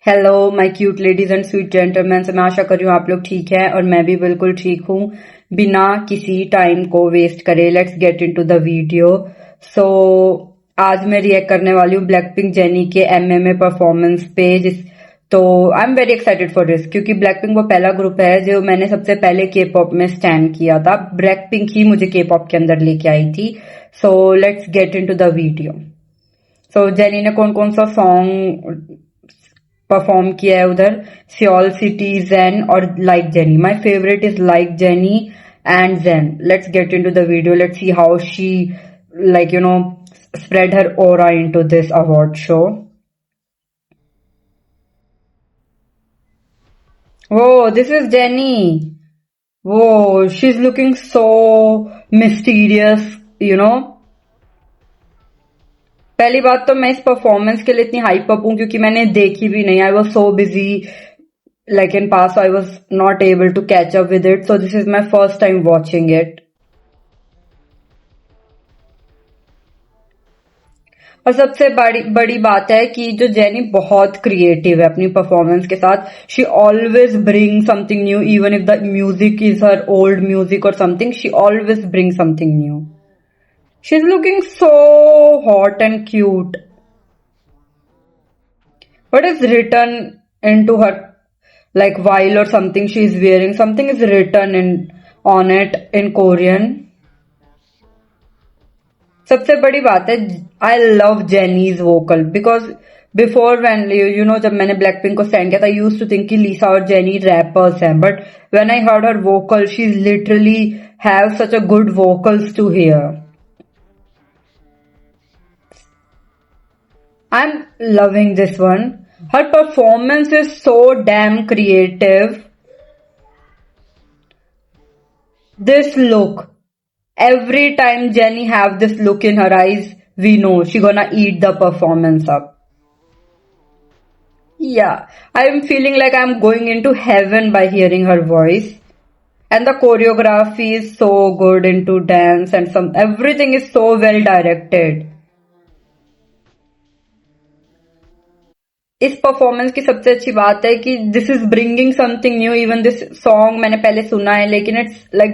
Hello my cute ladies and sweet gentleman. मैं आशा कर रही हूँ आप लोग ठीक हैं और मैं भी बिल्कुल ठीक हूँ। बिना किसी टाइम को वेस्ट करे let's get into the video. So आज मैं रिएक्ट करने वाली हूँ ब्लैक पिंक जेनी के एमएमए परफॉर्मेंस पे। तो I am very excited for this क्योंकि ब्लैक पिंक वो पहला ग्रुप है जो मैंने सबसे पहले के पॉप में स्टैंड किया था। ब्लैक पिंक ही मुझे के पॉप के अंदर लेके आई थी। So let's get into the video. So Jennie ने कौन कौन सा सॉन्ग परफॉर्म किया है उधर? सियोल सिटी, ज़ेन और like Jennie. My favourite is like Jennie and Zen. Let's get into the video. Let's see how she spread her aura into this award show. Whoa, this is Jenny. Whoa, she's looking so mysterious, you know. पहली बात तो मैं इस performance के लिए इतनी hype up हूं क्योंकि मैंने देखी भी नहीं। I was so busy like in past, so I was not able to catch up with it. So this is my first time watching it. और सबसे बड़ी बात है कि जो जेनी बहुत क्रिएटिव है अपनी परफॉर्मेंस के साथ। She always bring something new even if the music is her old music और something. She always bring something new. She's looking so hot and cute. What is written into her, like while or something she is wearing? Something is written on it in Korean. सबसे बड़ी बात है, I love Jennie's vocal because before when जब मैंने black pink को stand किया था, I used to think कि लीसा और जेनी रैपर्स हैं, but when I heard her vocal, she's literally have such a good vocals to hear. I'm loving this one. Her performance is so damn creative. This look. Every time Jenny have this look in her eyes, we know she gonna eat the performance up. Yeah, I'm feeling like I'm going into heaven by hearing her voice. And the choreography is so good into dance and everything is so well directed. इस performance की सबसे अच्छी बात है कि this is bringing something new. Even this song मैंने पहले सुना है लेकिन it's like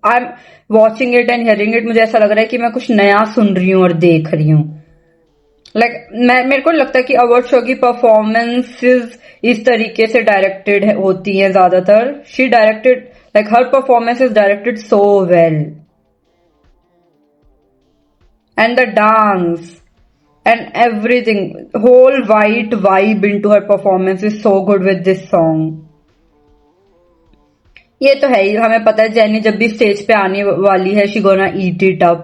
I am watching it and hearing it. मुझे ऐसा लग रहा है कि मैं कुछ नया सुन रही हूँ और देख रही हूँ. मेरे को लगता है कि अवार्ड शो की परफॉर्मेंसेज इस तरीके से डायरेक्टेड होती हैं ज्यादातर. She directed her performance is directed so well and the dance and everything, whole white vibe into her performance is so good with this song. ये तो है ही, हमें पता है जेनी जब भी स्टेज पे आने वाली है she gonna eat it up.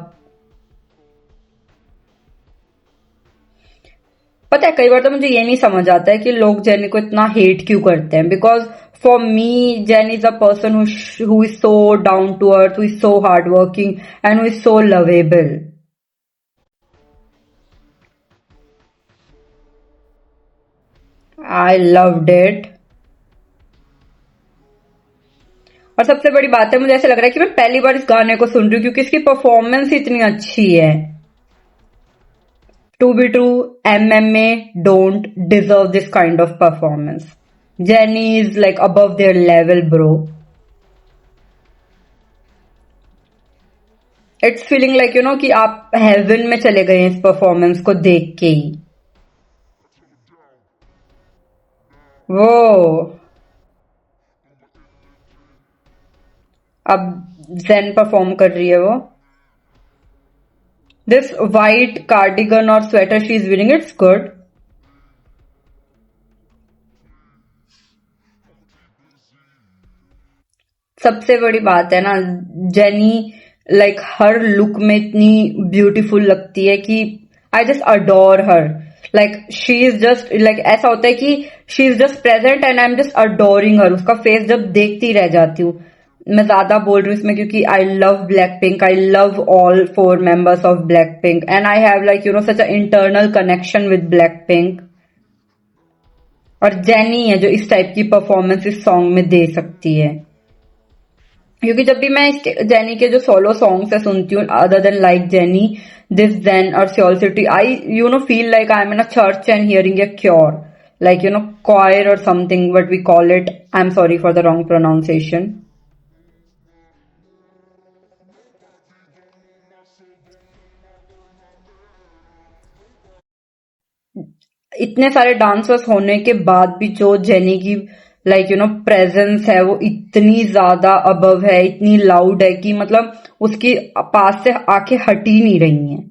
पता है कई बार तो मुझे ये नहीं समझ आता है कि लोग जेनी को इतना हेट क्यों करते हैं. Because for me jenny is a person who is so down to earth, who is so hard working and who is so lovable. I loved it. और सबसे बड़ी बात है, मुझे ऐसा लग रहा है कि मैं पहली बार इस गाने को सुन रही हूँ क्योंकि इसकी परफॉर्मेंस इतनी अच्छी है. To be true, MMA don't deserve this kind of performance. Jennie is like above their level bro. It's feeling like कि आप हेवन में चले गए इस परफॉर्मेंस को देख के ही. वो अब ज़ेन परफॉर्म कर रही है. वो दिस वाइट कार्डिगन और sweater she is wearing, it's good. सबसे बड़ी बात है ना, जेनी हर लुक में इतनी ब्यूटीफुल लगती है कि I just adore her. She is just ऐसा होता है कि she is just present and I am just adoring her. उसका फेस जब देखती रह जाती हूँ. मैं ज्यादा बोल रही हूँ इसमें क्योंकि I love black pink. I love all 4 members of black pink and I have such a internal connection with black pink. और जेनी है जो इस टाइप की परफॉर्मेंस इस सॉन्ग में दे सकती है. क्योंकि जब भी मैं जेनी के जो सोलो सॉन्ग्स है सुनती हूँ other than like jenny, this Zen or Soul City, I feel like I'm in a church and hearing a cure. like choir or something, what we call it. I'm sorry for the wrong pronunciation. इतने सारे dancers होने के बाद भी जो jenny की presence है वो इतनी ज्यादा अबव है, इतनी लाउड है कि मतलब उसकी पास से आंखें हट ही नहीं रही हैं.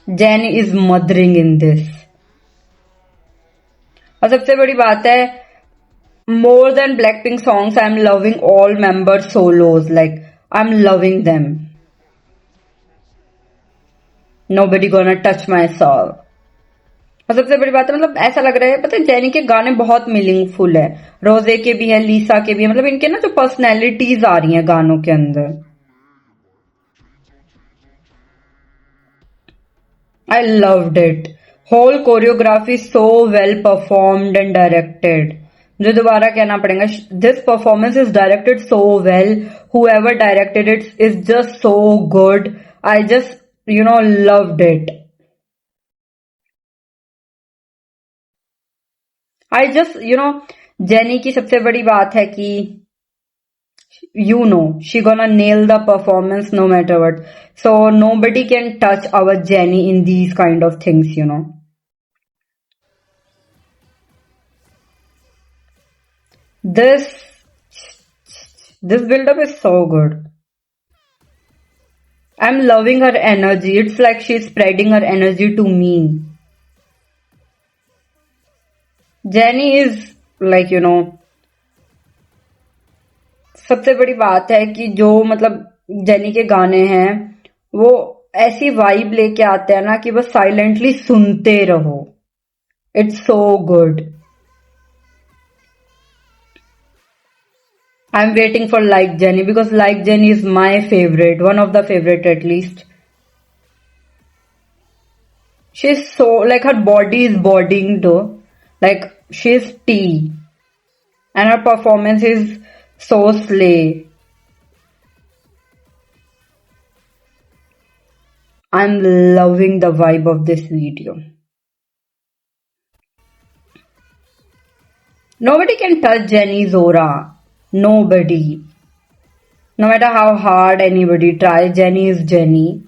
Jenny is mothering in this. और सबसे बड़ी बात है, more than Blackpink songs, I'm loving all member solos. Like, I'm loving them. Nobody gonna touch my soul. और सबसे बड़ी बात है, मतलब ऐसा लग रहा है, पता है जेनी के गाने बहुत मीनिंगफुल है. रोजे के भी है, लीसा के भी है. मतलब इनके ना जो पर्सनैलिटीज आ रही हैं गानों के अंदर. I loved it. Whole choreography so well performed and directed. मुझे दोबारा कहना पड़ेगा, this performance is directed so well. Whoever directed it is just so good. I just loved it. I just jenny की सबसे बड़ी बात है कि she gonna nail the performance no matter what. So nobody can touch our Jenny in these kind of things. This build-up is so good. I'm loving her energy. It's like she's spreading her energy to me. Jenny is like सबसे बड़ी बात है कि जो मतलब jenny के गाने हैं वो ऐसी वाइब लेके आते हैं ना कि बस साइलेंटली सुनते रहो. It's so good. I am waiting for like jenny because like Jenny is my favorite, one of the favorite at least. She's so like her body is bodying though, like she's tea, and her performance is so slay. I'm loving the vibe of this video. Nobody can touch Jenny's aura. Nobody. No matter how hard anybody tries, Jenny is Jenny.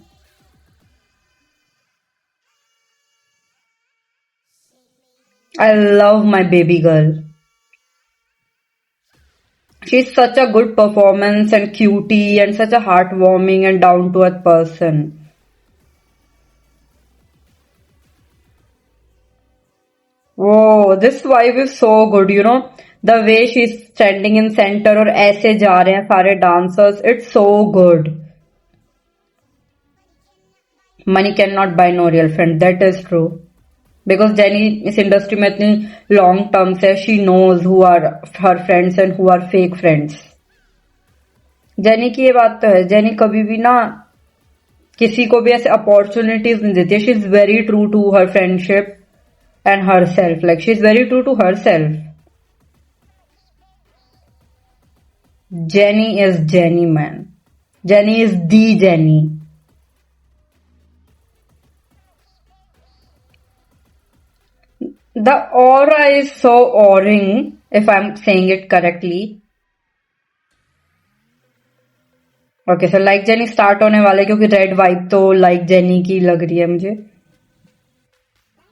I love my baby girl. She's such a good performance and cutie and such a heartwarming and down-to-earth person. Whoa, this vibe is so good, the way she's standing in center और ऐसे जा रहे हैं सारे dancers, it's so good. Money cannot buy no real friend, that is true. Because Jenny इस industry में इतनी long term से, she knows who are her friends and who are fake friends. Jenny की ये बात तो है, जेनी कभी भी ना किसी को भी ऐसे अपॉर्चुनिटीज नहीं देती. She is very true to her friendship and herself. Like she's very true to herself. Jenny is Jenny, man. Jenny is the Jenny. The aura is so awing, if I'm saying it correctly. Okay, so like Jenny start होने वाले क्योंकि red vibe तो like Jenny की लग रही है मुझे.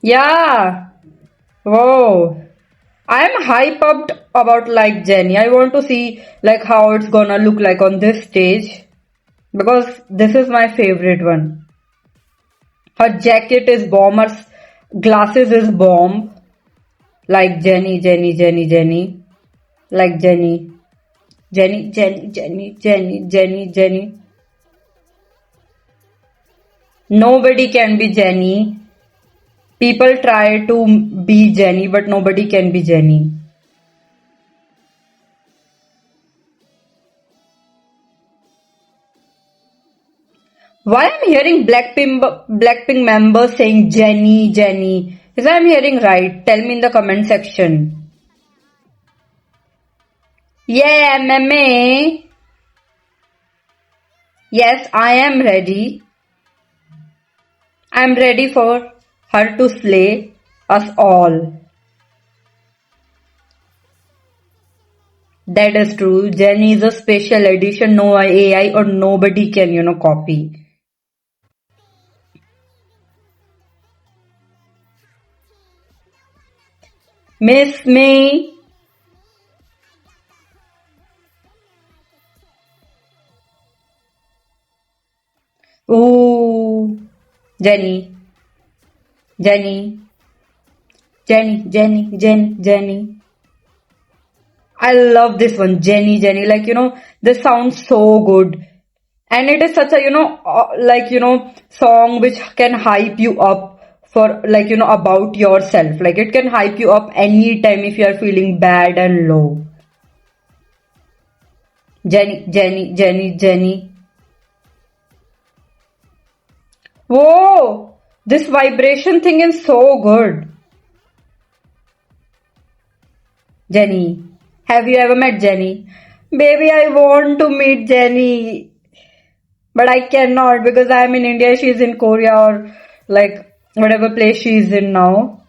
Yeah. Whoa. I'm hype up about like Jenny. I want to see like how it's gonna look like on this stage. Because this is my favorite one. Her jacket is bomb. Her glasses is bomb. Like Jenny, Jenny, Jenny, Jenny. Like Jenny. Jenny, Jenny, Jenny, Jenny, Jenny, Jenny. Nobody can be Jenny. People try to be Jenny, but nobody can be Jenny. Why I'm hearing Blackpink members saying Jenny, Jenny? Is I'm hearing right? Tell me in the comment section. Yeah, MMA. Yes, I am ready. I'm ready for her to slay us all. That is true. Jenny is a special edition, no AI or nobody can, copy. Miss me. Ooh. Jenny. Jenny. Jenny. I love this one, Jenny. Like, this sounds so good. And it is such a, song which can hype you up for, like, about yourself. Like, it can hype you up anytime if you are feeling bad and low. Jenny. Whoa! This vibration thing is so good. Jenny. Have you ever met Jenny? Baby, I want to meet Jenny. But I cannot because I'm in India, she's in Korea or like whatever place she's in now.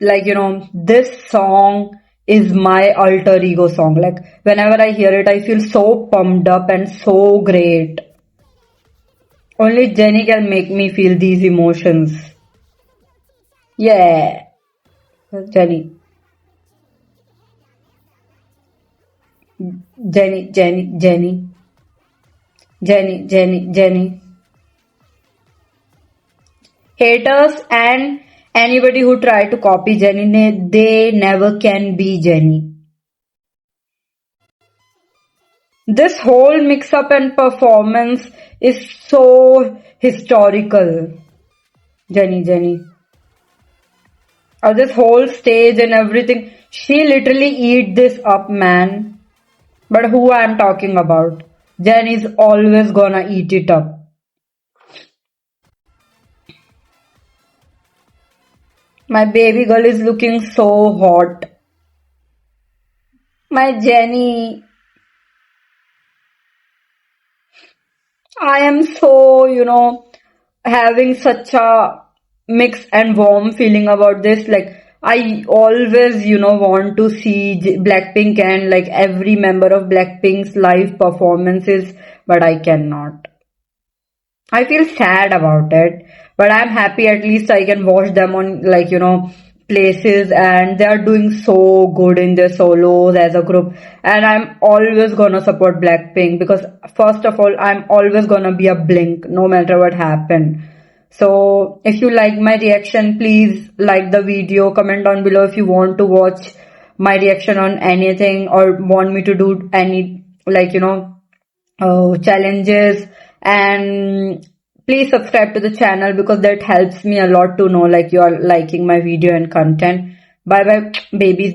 Like, this song is my alter ego song. Like, whenever I hear it, I feel so pumped up and so great. Only Jenny can make me feel these emotions. Yeah. Jenny. Jenny. Haters and anybody who try to copy Jenny, they never can be Jenny. This whole mix-up and performance is so historical. Jenny. This whole stage and everything, she literally eat this up, man. But who I'm talking about? Jenny's always gonna eat it up. My baby girl is looking so hot. My Jenny. I am so, having such a mixed and warm feeling about this. Like, I always, want to see Blackpink and like every member of Blackpink's live performances, but I cannot. I feel sad about it, but I'm happy at least I can watch them on like, places and they are doing so good in their solos as a group. And I'm always gonna support Blackpink because first of all, I'm always gonna be a Blink no matter what happened. So if you like my reaction, please like the video, comment down below if you want to watch my reaction on anything or want me to do any like, challenges, and please subscribe to the channel because that helps me a lot to know like you are liking my video and content. Bye bye babies.